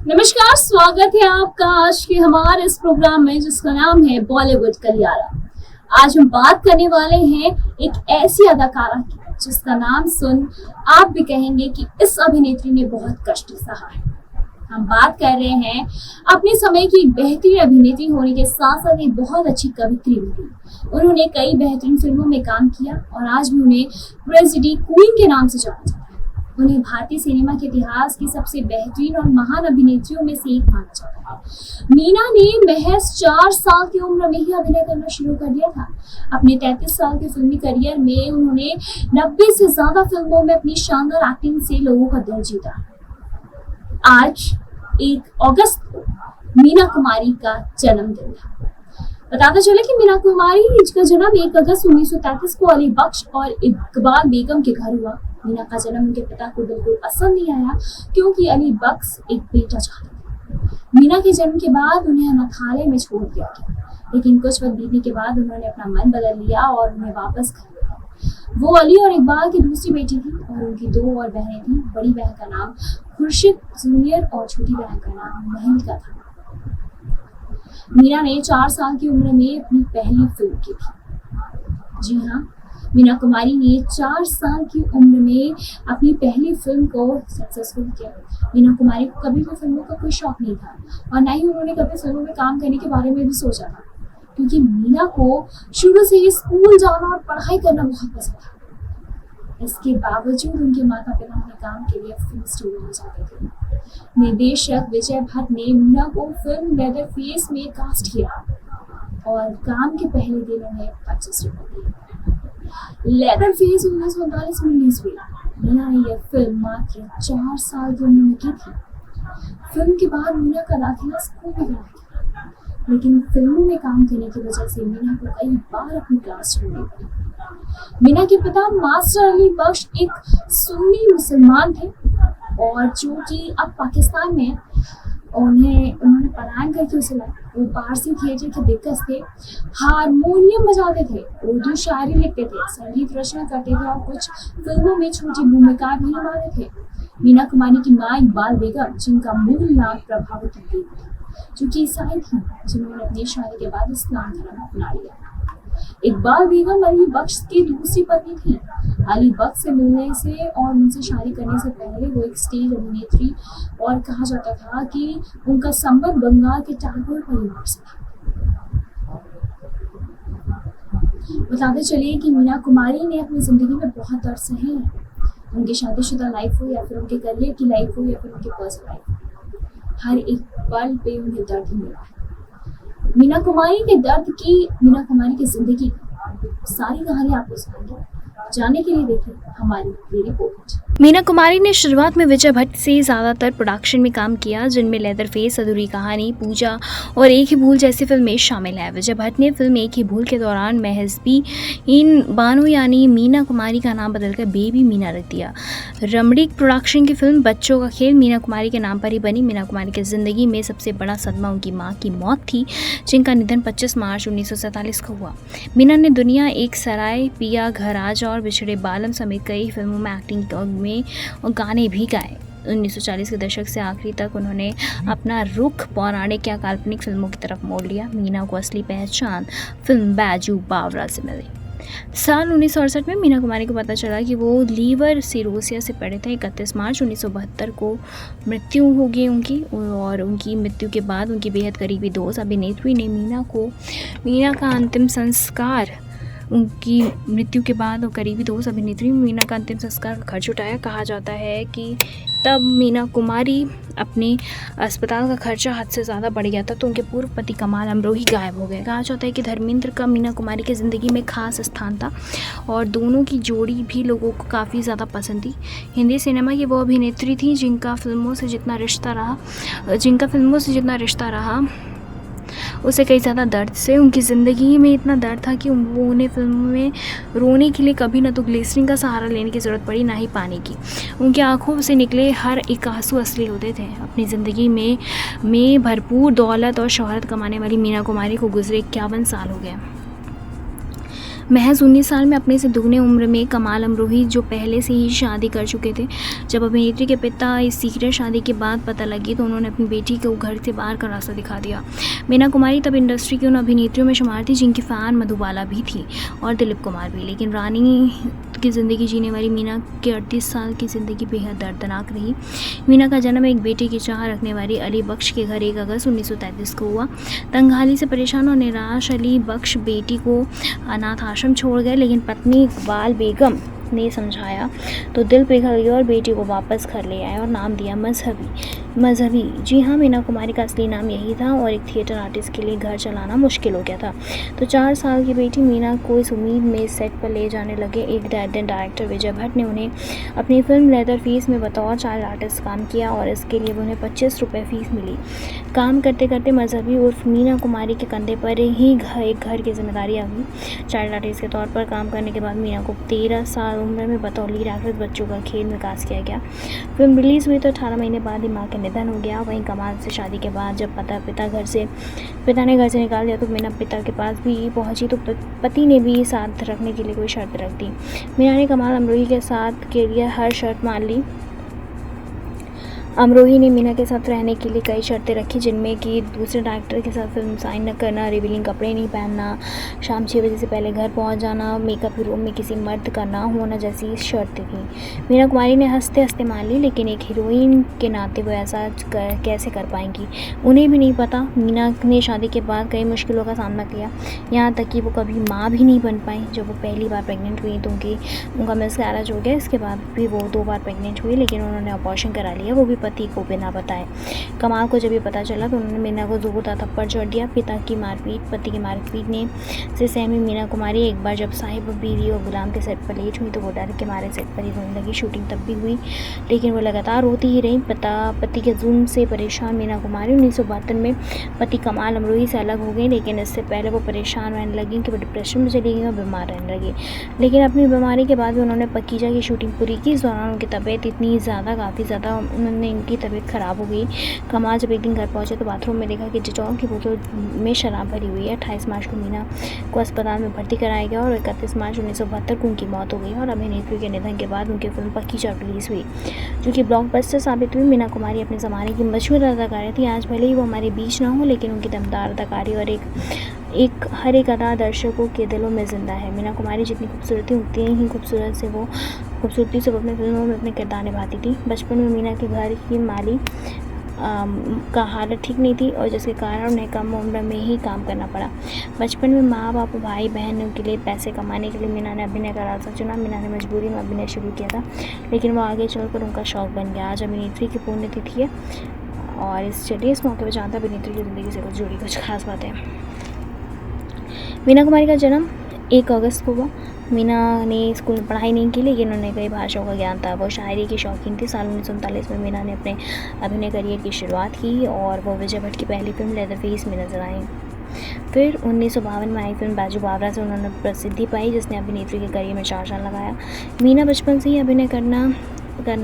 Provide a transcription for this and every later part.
नमस्कार, स्वागत है आपका आज के हमारे इस प्रोग्राम में जिसका नाम है बॉलीवुड गलियारा। आज हम बात करने वाले हैं एक ऐसी अदाकारा की जिसका नाम सुन आप भी कहेंगे कि इस अभिनेत्री ने बहुत कष्ट सहा है। हम बात कर रहे हैं अपने समय की बेहतरीन अभिनेत्री होने के साथ साथ एक बहुत अच्छी कवित्री भी थी। उन्होंने कई बेहतरीन फिल्मों में काम किया और आज भी उन्हें ट्रेजेडी क्वीन के नाम से जाना जाता है। उन्हें भारतीय सिनेमा के इतिहास की सबसे बेहतरीन और महान अभिनेत्रियों में से एक माना जाता है। मीना ने महज 4 साल की उम्र में ही अभिनय करना शुरू कर दिया था। अपने 33 साल के फिल्मी करियर में उन्होंने 90 से ज्यादा फिल्मों में अपनी शानदार एक्टिंग से लोगों का दिल जीता। आज 1 अगस्त को मीना कुमारी का जन्मदिन था। बताता चले कि मीना कुमारी का जन्म 1 अगस्त 1933 को अली बख्श और इकबाल बेगम के घर हुआ। मीना का जन्म उनके पिता को बिल्कुल पसंद नहीं आया क्योंकि अली बख्श एक बेटा चाहते थे। मीना के जन्म के बाद उन्हें अनाथालय में छोड़ दिया गया, लेकिन कुछ वक्त बीतने के बाद उन्होंने अपना मन बदल लिया और उन्हें वापस घर लिया। वो अली और इकबाल की दूसरी बेटी थी और उनकी 2 और बहनें थी। बड़ी बहन का नाम खुर्शीद जूनियर और छोटी बहन का नाम महलिका था। मीना ने 4 साल की उम्र में अपनी पहली फिल्म की थी। जी हाँ, मीना कुमारी ने 4 साल की उम्र में अपनी पहली फिल्म को सक्सेसफुल किया। मीना कुमारी को कभी भी फिल्मों का कोई शौक नहीं था और ना ही उन्होंने कभी फिल्मों में काम करने के बारे में भी सोचा था, क्योंकि मीना को शुरू से ही स्कूल जाना और पढ़ाई करना बहुत पसंद था। इसके बावजूद उनके माता पिता उन्हें काम के लिए फिल्म स्टूडियो में जाते थे। निर्देशक विजय भट्ट ने मीना को फिल्म लेदरफेस में कास्ट किया और काम के पहले दिन उन्हें 25 रुपए दिए। लेदरफेस 1939 में रिलीज हुई। मीना ने यह फिल्म मात्र 4 साल की उम्र में की थी। फिल्म के बाद मीना का दाखिला स्कूल में हुआ था, लेकिन फिल्मों में काम करने की वजह से मीना को कई बार अपनी क्लास छोड़नी पड़ी। मीना के पिता मास्टर अली बख्श एक सुन्नी मुसलमान थे और जो कि अब पाकिस्तान में उन्होंने पलायन करके उसे लाया। वो पारसी थिएटर के दिग्गज थे, हारमोनियम बजाते थे, उर्दू शायरी लिखते थे, संगीत रचना करते थे और कुछ फिल्मों में छोटी भूमिकाएं भी निभाते थे। मीना कुमारी की मां इकबाल बेगम, जिनका मूल नाम प्रभावती थी, जो कि ईसाई थी, जिन्होंने अपनी शादी के बाद इस्लाम धर्म अपना लिया। इकबाल बेगम अली बख्श की दूसरी पत्नी थी। अली बख्श से मिलने से और उनसे शादी करने से पहले वो एक स्टेज अभिनेत्री और कहा जाता था कि उनका संबंध बंगाल के टैगोर परिवार से था। बताते चलिए कि मीना कुमारी ने अपनी जिंदगी में बहुत दर्द सहे हैं। उनकी शादीशुदा लाइफ हो या फिर उनके करियर की लाइफ हो या फिर उनकी पर्सनल लाइफ हो, हर एक पल पे उन्हें दर्द ही मिला है। मीना कुमारी की जिंदगी की सारी कहानी आपको सुनाएंगे। जानने के लिए देखिए हमारी ये रिपोर्ट। मीना कुमारी ने शुरुआत में विजय भट्ट से ज़्यादातर प्रोडक्शन में काम किया, जिनमें लेदरफेस, अधूरी कहानी, पूजा और एक ही भूल जैसी फिल्में शामिल हैं। विजय भट्ट ने फिल्म एक ही भूल के दौरान महजबी इन बानो यानी मीना कुमारी का नाम बदलकर बेबी मीना रख दिया। रमणीक प्रोडक्शन की फिल्म बच्चों का खेल मीना कुमारी के नाम पर ही बनी। मीना कुमारी की ज़िंदगी में सबसे बड़ा सदमा उनकी माँ की मौत थी, जिनका निधन 25 मार्च 1947 को हुआ। मीना ने दुनिया एक सराय, पिया, घर आज और बिछड़े बालम समेत कई फिल्मों में एक्टिंग में और गाने भी गाए। 1940 के दशक से आखिरी तक उन्होंने अपना रुख पौराणिक या काल्पनिक फिल्मों की तरफ मोड़ लिया। मीना को असली पहचान फिल्म बैजू बावरा से मिली। साल 1968 में मीना कुमारी को पता चला कि वो लीवर सिरोसिया से पीड़ित है। 31 मार्च 1972 को मृत्यु हो गई उनकी, और उनकी मृत्यु के बाद उनकी बेहद करीबी दोस्त अभिनेत्री ने मीना का अंतिम संस्कार का खर्च उठाया। कहा जाता है कि तब मीना कुमारी अपने अस्पताल का खर्चा हद से ज़्यादा बढ़ गया था, तो उनके पूर्व पति कमाल अमरोही गायब हो गए। कहा जाता है कि धर्मेंद्र का मीना कुमारी की ज़िंदगी में खास स्थान था और दोनों की जोड़ी भी लोगों को काफ़ी ज़्यादा पसंद थी। हिंदी सिनेमा की वो अभिनेत्री थी जिनका फिल्मों से जितना रिश्ता रहा उसे कई ज़्यादा दर्द से। उनकी ज़िंदगी में इतना दर्द था कि उन्हें फिल्मों में रोने के लिए कभी ना तो ग्लिसरीन का सहारा लेने की ज़रूरत पड़ी, ना ही पानी की। उनकी आंखों से निकले हर एक आंसू असली होते थे। अपनी ज़िंदगी में भरपूर दौलत और शोहरत कमाने वाली मीना कुमारी को गुजरे 51 साल हो गए। महज 19 साल में अपने से दुगने उम्र में कमाल अमरोही, जो पहले से ही शादी कर चुके थे, जब अभिनेत्री के पिता इस सीक्रेट शादी के बाद पता लगी तो उन्होंने अपनी बेटी को घर से बाहर का रास्ता दिखा दिया। मीना कुमारी तब इंडस्ट्री की उन अभिनेत्रियों में शुमार थी जिनकी फ़ैन मधुबाला भी थी और दिलीप कुमार भी। लेकिन रानी की ज़िंदगी जीने वाली मीना की 38 साल की ज़िंदगी बेहद दर्दनाक रही। मीना का जन्म एक बेटे की चाह रखने वाली अली बख्श के घर 1 अगस्त 1933 को हुआ। तंगहाली से परेशान और निराश अली बख्श बेटी को अनाथ आश्रम छोड़ गए, लेकिन पत्नी इकबाल बेगम ने समझाया तो दिल पिघल गया और बेटी को वापस घर ले आए और नाम दिया मजहबी। जी हाँ, मीना कुमारी का असली नाम यही था और एक थिएटर आर्टिस्ट के लिए घर चलाना मुश्किल हो गया था। तो 4 साल की बेटी मीना को इस उम्मीद में सेट पर ले जाने लगे। एक दिन डायरेक्टर विजय भट्ट ने उन्हें अपनी फिल्म लेदर फीस में बतौर चाइल्ड आर्टिस्ट काम किया और इसके लिए उन्हें 25 रुपये फीस मिली। काम करते करते मजहबी उर्फ मीना कुमारी के कंधे पर ही एक घर की जिम्मेदारी आ गई। चाइल्ड आर्टिस्ट के तौर पर काम करने के बाद मीना को 13 साल उम्र में बतौर लीड एक्ट्रेस बच्चों का खेल में कास्ट किया गया। फिल्म रिलीज़ हुई तो 18 महीने बाद ही माँ का निधन हो गया। वहीं कमाल से शादी के बाद जब पिता ने घर से निकाल दिया तो मीना पिता के पास भी पहुंची तो पति ने भी साथ रखने के लिए कोई शर्त रख दी। मीना ने कमाल अमरोही के साथ के लिए हर शर्त मान ली। अमरोही ने मीना के साथ रहने के लिए कई शर्तें रखी, जिनमें कि दूसरे डायरेक्टर के साथ फिल्म साइन न करना, रिवीलिंग कपड़े नहीं पहनना, शाम 6 बजे से पहले घर पहुंच जाना, मेकअप रूम में किसी मर्द का ना होना जैसी शर्तें थी। मीना कुमारी ने हंसते हंसते मान ली, लेकिन एक हीरोइन के नाते वो ऐसा कैसे कर पाएंगी, उन्हें भी नहीं पता। मीना ने शादी के बाद कई मुश्किलों का सामना किया, यहाँ तक कि वो कभी माँ भी नहीं बन पाई। जब वो पहली बार प्रेग्नेंट हुई तो उनका मिसकैरेज हो गया। इसके बाद भी वो 2 बार प्रेग्नेंट हुई, लेकिन उन्होंने ऑपरेशन करा लिया, वो भी पति को बिना बताए। कमाल को जब ये पता चला तो उन्होंने मीना को जोरदार थप्पड़ जड़ दिया। पति की मारपीट ने से सहमी मीना कुमारी एक बार जब साहिब बीवी और गुलाम के सेट पर लेट हुई तो वो डर के मारे सेट पर ही रोने लगी। शूटिंग तब भी हुई, लेकिन वो लगातार रोती ही रही। पति के जुल्म से परेशान मीना कुमारी 1972 में पति कमाल अमरोही से अलग हो गई, लेकिन इससे पहले वो परेशान रहने लगी कि वो डिप्रेशन में चली गई और बीमार रहने लगी। लेकिन अपनी बीमारी के बाद भी उन्होंने पकीजा की शूटिंग पूरी की। इस दौरान उनकी तबीयत काफ़ी ज़्यादा इनकी तबीयत ख़राब हो गई। कमाल जब एक दिन घर पहुंचे तो बाथरूम में देखा कि डिटॉल की बोतल में शराब भरी हुई है। 28 मार्च को मीना को अस्पताल में भर्ती कराया गया और 31 मार्च 1972 को उनकी मौत हो गई। और अभिनेत्री के निधन के बाद उनकी फिल्म पकीजा रिलीज़ हुई, जो कि ब्लॉकबस्टर साबित हुई। मीना कुमारी अपने ज़माने की मशहूर अदाकारा थी। आज भले ही वो हमारे बीच ना हो, लेकिन उनकी दमदार अदाकारी और हर एक अदा दर्शकों के दिलों में ज़िंदा है। मीना कुमारी जितनी खूबसूरती उतनी ही खूबसूरती से वो अपने फिल्मों में अपने किरदार निभाती थी। बचपन में मीना के घर की माली का हालत ठीक नहीं थी और जिसके कारण उन्हें कम उम्र में ही काम करना पड़ा। बचपन में माँ बाप भाई बहनों के लिए पैसे कमाने के लिए मीना ने अभिनय का रास्ता चुना। मीना ने मजबूरी में अभिनय शुरू किया था, लेकिन वो आगे चलकर उनका शौक बन गया। आज अभिनेत्री की पुण्यतिथि है और इस मौके पर जानता अभिनेत्री की ज़िंदगी से जुड़ी कुछ खास बातें। मीना कुमारी का जन्म 1 अगस्त को हुआ। मीना ने स्कूल में पढ़ाई नहीं की, लेकिन उन्हें कई भाषाओं का ज्ञान था। वो शायरी की शौकीन थी। साल 1939 में मीना ने अपने अभिनय करियर की शुरुआत की और वो विजय भट्ट की पहली फिल्म लेदर फेस में नजर आई। फिर 1952 में आई फिल्म बाजू बावरा से उन्होंने प्रसिद्धि पाई, जिसने अभिनेत्री के करियर में 4 साल लगाया। मीना बचपन से ही अभिनय करने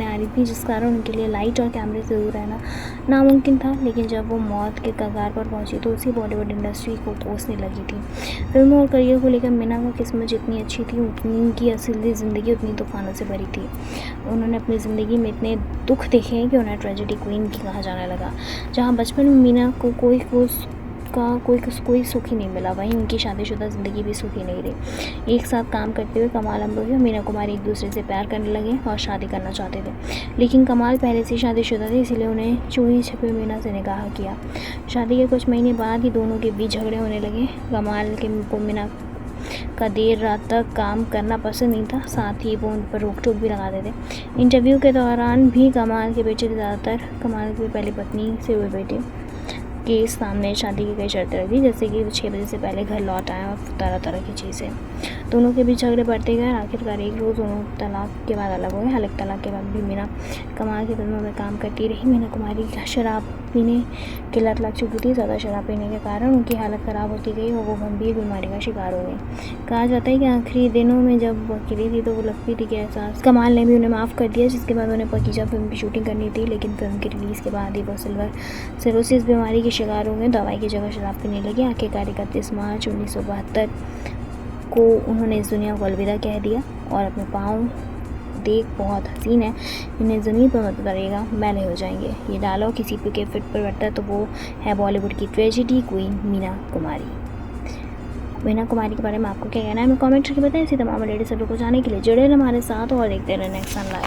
आ रही थी, जिस कारण उनके लिए लाइट और कैमरे से दूर रहना नामुमकिन था। लेकिन जब वो मौत के कगार पर पहुंची तो उसी बॉलीवुड इंडस्ट्री को कोसने लगी थी। फिल्मों और करियर को लेकर मीना की किस्मत जितनी अच्छी थी, उतनी उनकी असली ज़िंदगी उतनी तूफानों से भरी थी। उन्होंने अपनी ज़िंदगी में इतने दुख देखे कि उन्हें ट्रेजेडी क्वीन भी कहा जाने लगा। जहाँ बचपन में मीना को कोई सुख ही नहीं मिला, वहीं उनकी शादीशुदा ज़िंदगी भी सुखी नहीं रही। एक साथ काम करते हुए कमाल अमरोही और मीना कुमारी एक दूसरे से प्यार करने लगे और शादी करना चाहते थे, लेकिन कमाल पहले से शादीशुदा थे, इसलिए उन्हें चोरी छुपे मीना से निकाह किया। शादी के कुछ महीने बाद ही दोनों के बीच झगड़े होने लगे। कमाल को मीना का देर रात तक काम करना पसंद नहीं था, साथ ही वो उन पर रोक टोक भी लगाते थे। इंटरव्यू के दौरान भी कमाल के पहली पत्नी से हुए बेटे के सामने शादी की कई शर्तें रखी, जैसे कि 6 बजे से पहले घर लौट आए और तरह की चीज़ें। दोनों के बीच झगड़े बढ़ते गए। आखिरकार एक रोज़ दोनों तलाक के बाद अलग हो गए। हालांकि तलाक के बाद भी मीना कमाल की फिल्मों में काम करती रही। मीना कुमारी शराब पीने की लत लग चुकी थी। ज़्यादा शराब पीने के कारण उनकी हालत ख़राब होती गई और वो गंभीर बीमारी का शिकार हो गई। कहा जाता है कि आखिरी दिनों में जब वो अकेली थी तो वो लगती थी कि एहसास कमाल ने भी उन्हें माफ़ कर दिया, जिसके बाद उन्हें पकीजा फिल्म की शूटिंग करनी थी, लेकिन फिल्म की रिलीज़ के बाद ही वो सिरोसिस बीमारी के शिकार हो गए। दवाई की जगह शराब पीने लगी। आखिरकार 31 मार्च 1972 को उन्होंने इस दुनिया को अलविदा कह दिया और अपने पाँव देख बहुत हसीन है, इन्हें ज़मीन पर मत उतारिएगा, मैले हो जाएंगे। ये डायलॉग किसी पे के फिट पर बैठता है तो वो है बॉलीवुड की ट्रेजेडी क्वीन मीना कुमारी। मीना कुमारी के बारे में आपको क्या कहना है, हमें कमेंट करके बताएं। इसी तमाम लेडीज सब को जाने के लिए जुड़े रहें हमारे साथ और देखते रहें नेक्स्ट लाइव।